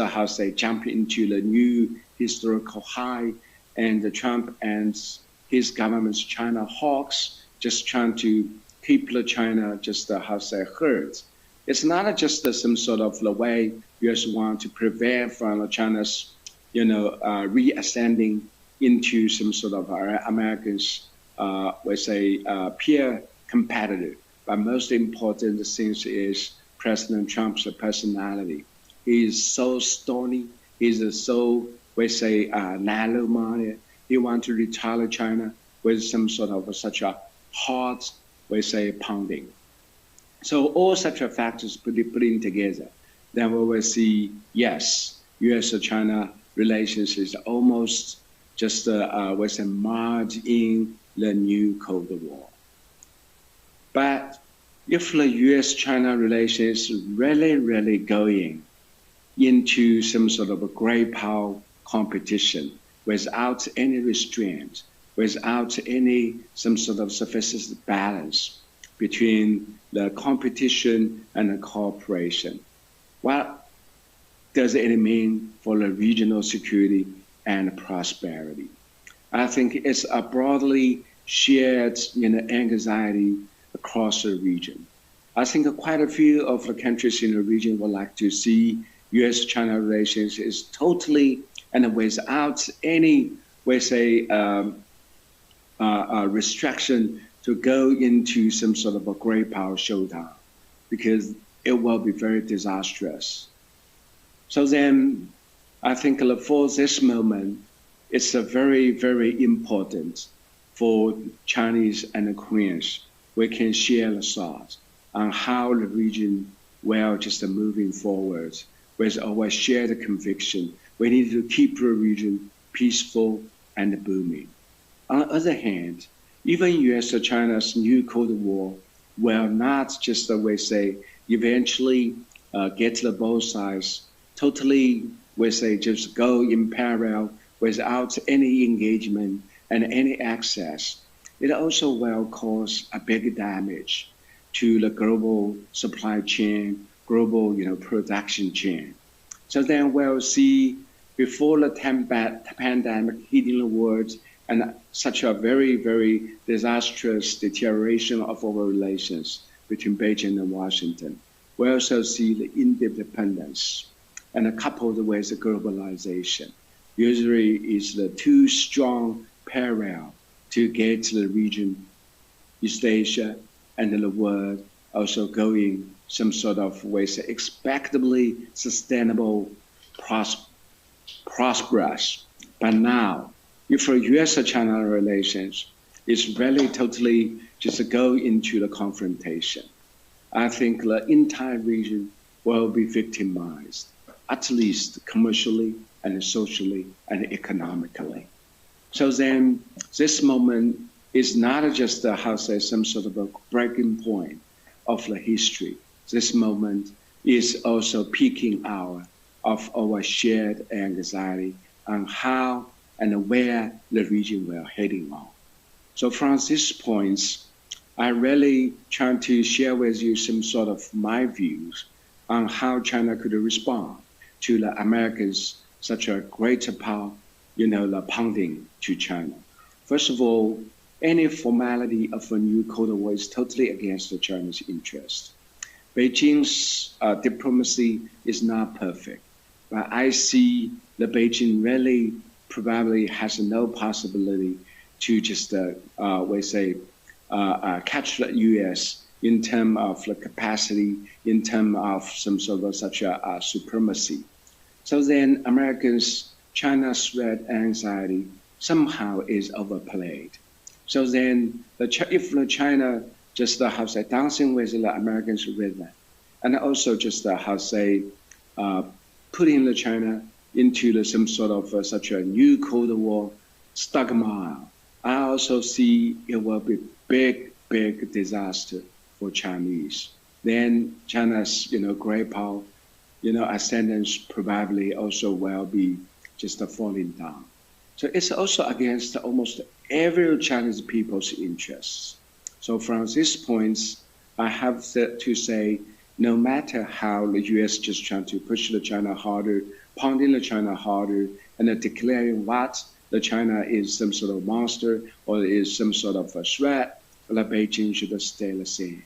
jump into the new historical high, and the Trump and his government's China hawks just trying to keep the China just hurt. It's not just some sort of the way U.S. want to prevent from China's, reascending into some sort of Americans, peer competitor. But most important thing is President Trump's personality. He is so stony. He's so, narrow-minded. He wants to retire China with some sort of such a hard, pounding. So all such factors putting together, then we will see, yes, U.S.-China relations is almost just marred in the new Cold War. But if the U.S.-China relations really, really going into some sort of a great power competition without any restraint, without any some sort of sufficient balance between the competition and the cooperation, what does it mean for the regional security and prosperity? I think it's a broadly shared anxiety across the region. I think quite a few of the countries in the region would like to see U.S.-China relations is totally and without any, restriction to go into some sort of a great power showdown, because it will be very disastrous. So then I think for this moment, it's a very, very important for Chinese and Koreans. We can share the thoughts on how the region will just moving forward with our shared conviction. We need to keep the region peaceful and booming. On the other hand, even US-China's new Cold War will not just, we say, eventually get to both sides totally, we say, just go in parallel without any engagement and any access. It also will cause a big damage to the global supply chain, global production chain. So then we'll see before the pandemic hitting the world and such a very, very disastrous deterioration of our relations between Beijing and Washington. We also see the interdependence and coupled with the globalization. Usually is the two strong parallel to get the region, East Asia, and the world also going some sort of ways expectably sustainable, prosperous. But now, if for US-China relations is really totally just go into the confrontation, I think the entire region will be victimized, at least commercially and socially and economically. So then this moment is not just some sort of a breaking point of the history. This moment is also peaking hour of our shared anxiety on how and where the region will heading on. So from these points, I really try to share with you some sort of my views on how China could respond to the Americans' such a greater power, the pounding to China. First of all, any formality of a new Cold War is totally against the Chinese interest. Beijing's diplomacy is not perfect, but I see that Beijing really probably has no possibility to just, catch the U.S. in terms of the capacity, in terms of some sort of such a supremacy. So then China's threat anxiety somehow is overplayed. So then if China just dancing with the Americans rhythm, and also just putting the China into some sort of such a new Cold War stigma, I also see it will be big disaster for Chinese. Then China's great power, ascendance probably also will be just falling down. So it's also against almost every Chinese people's interests. So from these points, I have to say, no matter how the U.S. just trying to push the China harder, pounding the China harder, and declaring what the China is some sort of monster or is some sort of a threat, the Beijing should stay the same.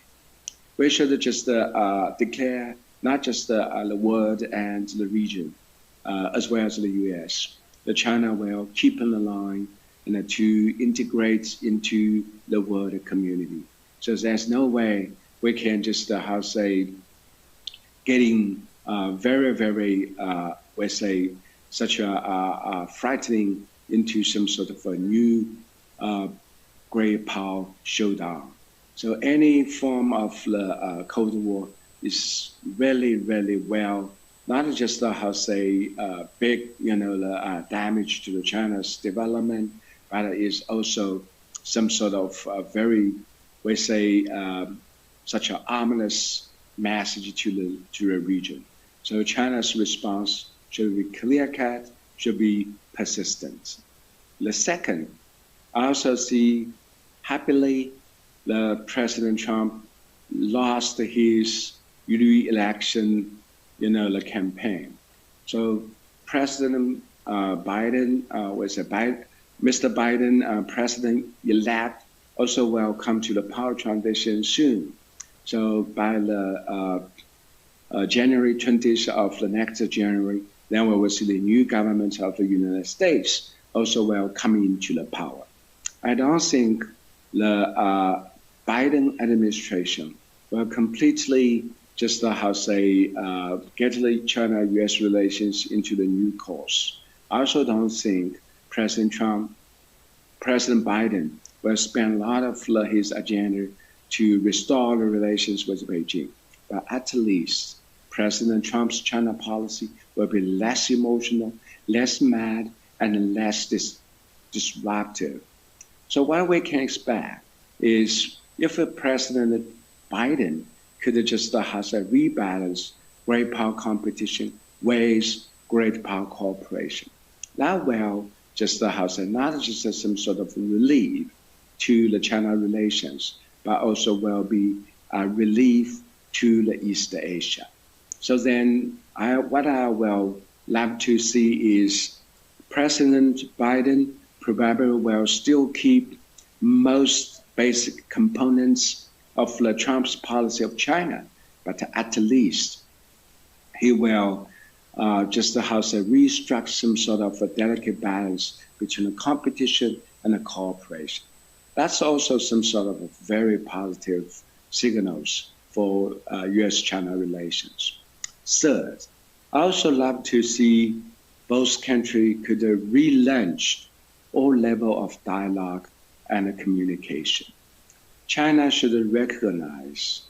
We should just declare not just the world and the region, as well as the U.S. The China will keep in the line and to integrate into the world community. So there's no way we can just getting very such a frightening into some sort of a new great power showdown. So any form of the Cold War is really well, not just big damage to the China's development, but it is also some sort of very such an ominous message to the region. So China's response should be clear-cut, should be persistent. The second, I also see happily the President Trump lost his re-election, the campaign. So President Biden Mr. Biden, President-elect, also will come to the power transition soon. So by the January 20th of the next January, then we will see the new government of the United States also will come into the power. I don't think the Biden administration will completely just how say get the China-U.S. relations into the new course. I also don't think President Biden will spend a lot of his agenda to restore the relations with Beijing. But at least President Trump's China policy will be less emotional, less mad, and less disruptive. So what we can expect is if President Biden could just rebalance great power competition with great power cooperation. That will just not just some sort of relief to the China relations, but also will be a relief to the East Asia. So then what I will love to see is President Biden probably will still keep most basic components of the Trump's policy of China, but at least he will just restructure some sort of a delicate balance between the competition and the cooperation. That's also some sort of very positive signals for U.S.-China relations. Third, I also love to see both countries could relaunch all level of dialogue and communication. China should recognize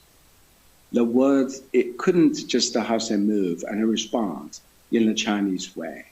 the world, it couldn't just move and respond in the Chinese way.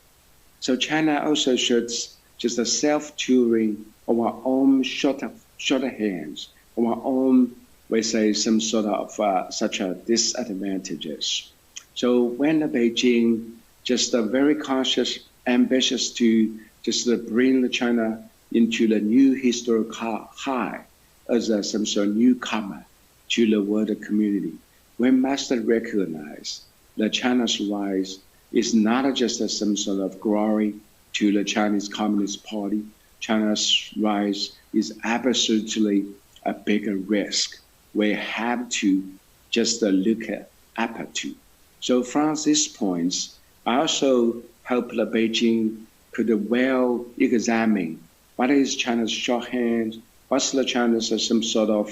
So China also should just self-touring of our own shorthands, of our own, we say, some sort of such a disadvantages. So when Beijing just very conscious, ambitious to just bring China into the new historical high as some sort of newcomer to the world community, we must recognize that China's rise is not just some sort of glory to the Chinese Communist Party. China's rise is absolutely a bigger risk. We have to just look up to. So from these points, I also hope that Beijing could well examine what is China's shorthand, what's the China's some sort of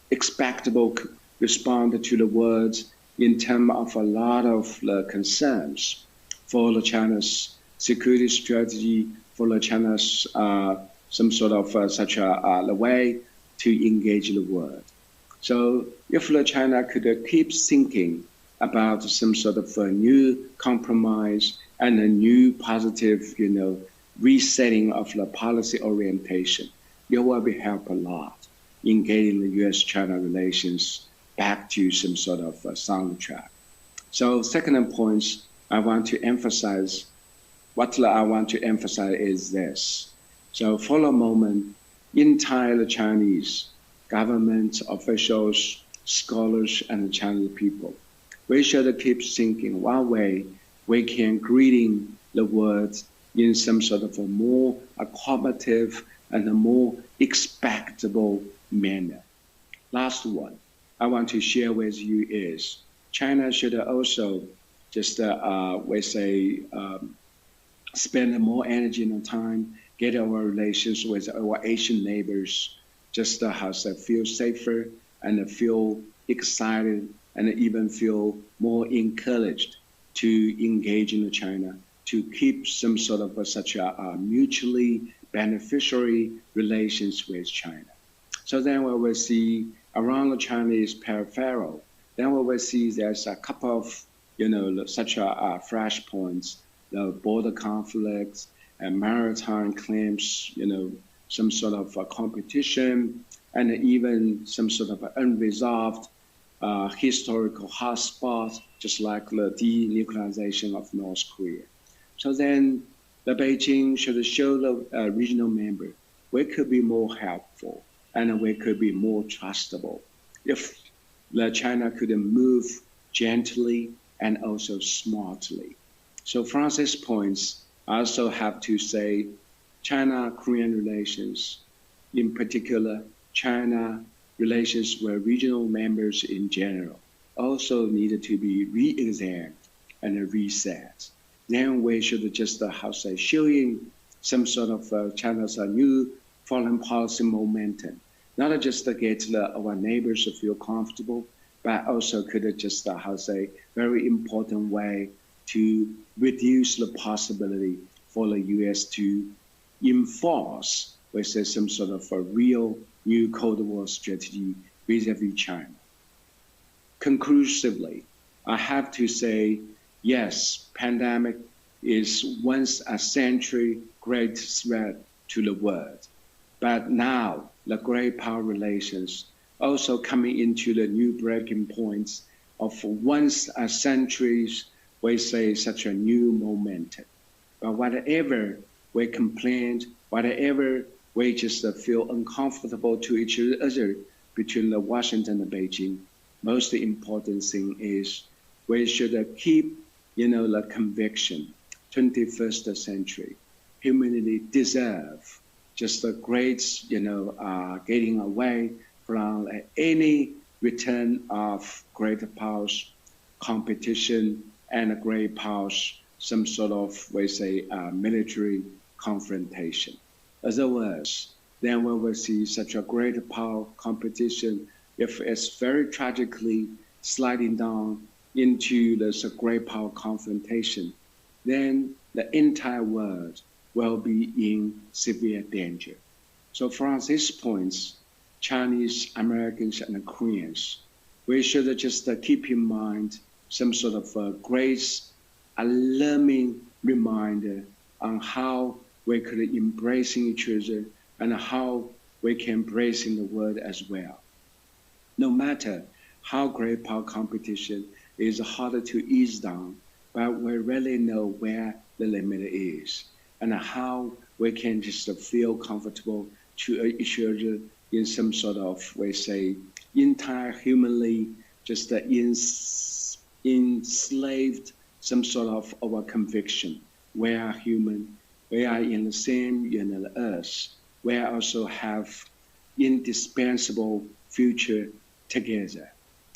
expectable response to the words in terms of a lot of the concerns for the China's security strategy, for the China's some sort of such a way to engage the world. So if China could keep thinking about some sort of a new compromise and a new positive, resetting of the policy orientation, it will be help a lot in getting the U.S.-China relations back to some sort of sound track. So second point I want to emphasize, is this. So for the moment, entire Chinese government officials, scholars, and Chinese people, we should keep thinking one way we can greeting the world in some sort of a more accommodative and a more expectable manner. Last one I want to share with you is China should also just, spend more energy and time, get our relations with our Asian neighbors, just feel safer and feel excited and even feel more encouraged to engage in China, to keep some sort of such a mutually beneficiary relations with China. So then we will see around the Chinese peripheral, then we will see there's a couple of, such a fresh points, the border conflicts and maritime claims, some sort of competition, and even some sort of unresolved historical hotspots, just like the denuclearization of North Korea. So then the Beijing should show the regional member we could be more helpful and we could be more trustable if China could move gently and also smartly. So from these points, I also have to say China-Korean relations, in particular, China relations with regional members in general, also needed to be re-examined and reset. Then we should just, showing some sort of China's new foreign policy momentum, not just to get our neighbors to feel comfortable, but also could just, very important way to reduce the possibility for the U.S. to enforce, let's say, some sort of a real new Cold War strategy vis-a-vis China. Conclusively, I have to say, yes, pandemic is once a century great threat to the world. But now the great power relations also coming into the new breaking points of once a century's, we say, such a new momentum. But whatever we complained, whatever we just feel uncomfortable to each other between the Washington and Beijing, most important thing is we should keep, the conviction, 21st century, humanity deserve just a great, getting away from any return of great powers competition and great powers, some sort of, we say, military confrontation. Otherwise, then we will see such a great power competition, if it's very tragically sliding down into this great power confrontation, then the entire world will be in severe danger. So from these points, Chinese, Americans, and Koreans, we should just keep in mind some sort of great alarming reminder on how we could embrace each other and how we can embrace in the world as well. No matter how great power competition is harder to ease down, but we really know where the limit is and how we can just feel comfortable to each other in some sort of, we say, entire humanly just enslaved some sort of our conviction. We are human. We are in the same earth. We also have indispensable future together.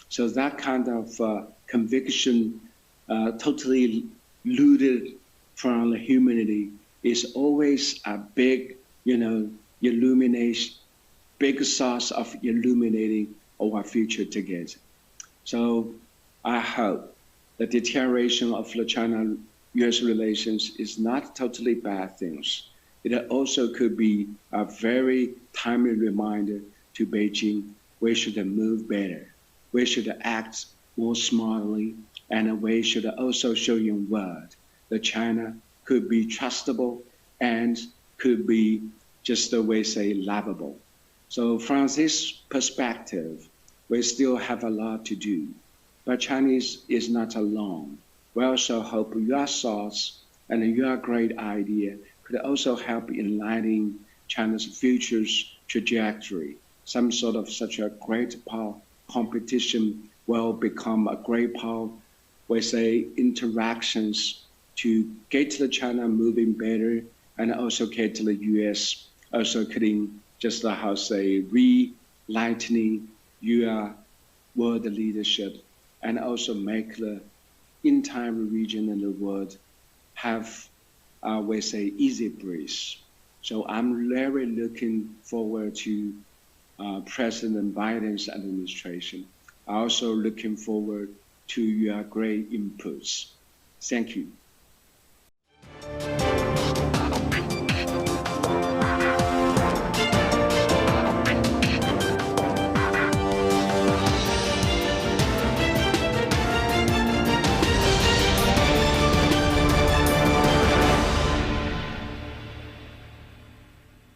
So that kind of conviction, totally rooted from the humanity, is always a big, illumination, big source of illuminating our future together. So I hope the deterioration of the China-US relations is not totally bad things. It also could be a very timely reminder to Beijing, we should move better. We should act more smartly, and we should also show in word that China could be trustable and could be just the way say lovable. So from this perspective, we still have a lot to do, but Chinese is not alone. We also hope your thoughts and your great idea could also help enlightening China's future's trajectory. Some sort of such a great power competition will become a great power, we say, interactions to get the China moving better and also get the US also getting just how say re-lightening your world leadership and also make the entire region and the world have, we say, easy breeze. So I'm very looking forward to President Biden's administration. I'm also looking forward to your great inputs. Thank you.